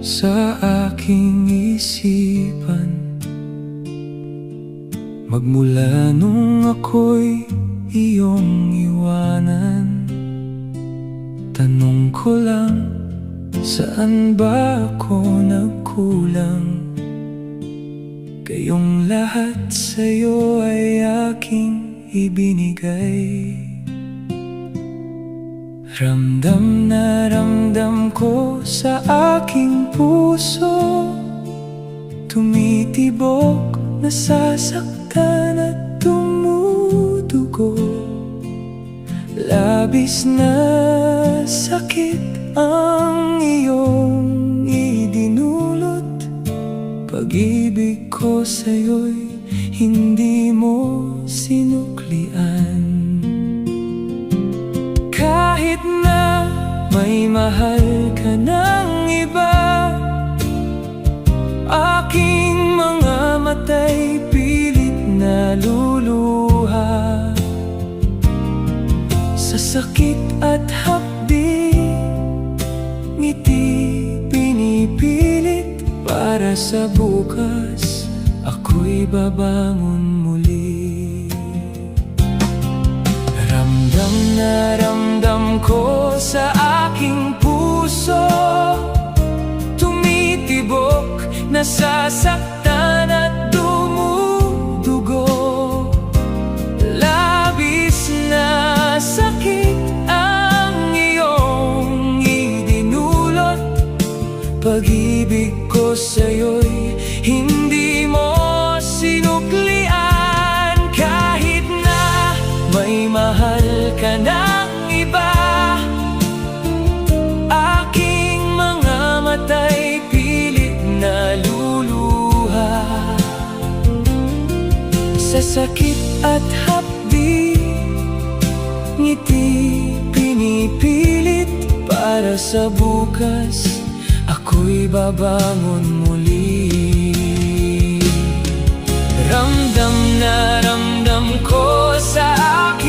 sa aking isipan magmula nung ako'y iyong iwanan. Tanong ko lang, saan ba ako nagkulang? Kayong lahat sa'yo ay aking ibinigay. Ramdam na ramdam ko sa aking puso, tumitibok, nasasaktan at tumudugo. Labis na sakit ang iyong idinulot. Pag-ibig ko sa'yo'y hindi mo sinuklian. Kahit na may mahal ka ng iba, aking mga mata'y pilit na luluha. Sa sakit at hapdi, ngiti pinipilit. Para sa bukas, ako'y babangon muli. Ramdam na ramdam ko sa aking puso, tumitibok, nasasaktan at dumudugo. Labis na sakit ang iyong idinulot. Pag-ibig ko sa'yo'y hindi mo sinuklian. Kahit na may mahal ka ng iba, aking mga mata'y pilit na luluha. Sa sakit at hapdi, ngiti pinipilit. Para sa bukas, ako'y babangon muli. Ramdam na ramdam ko sa akin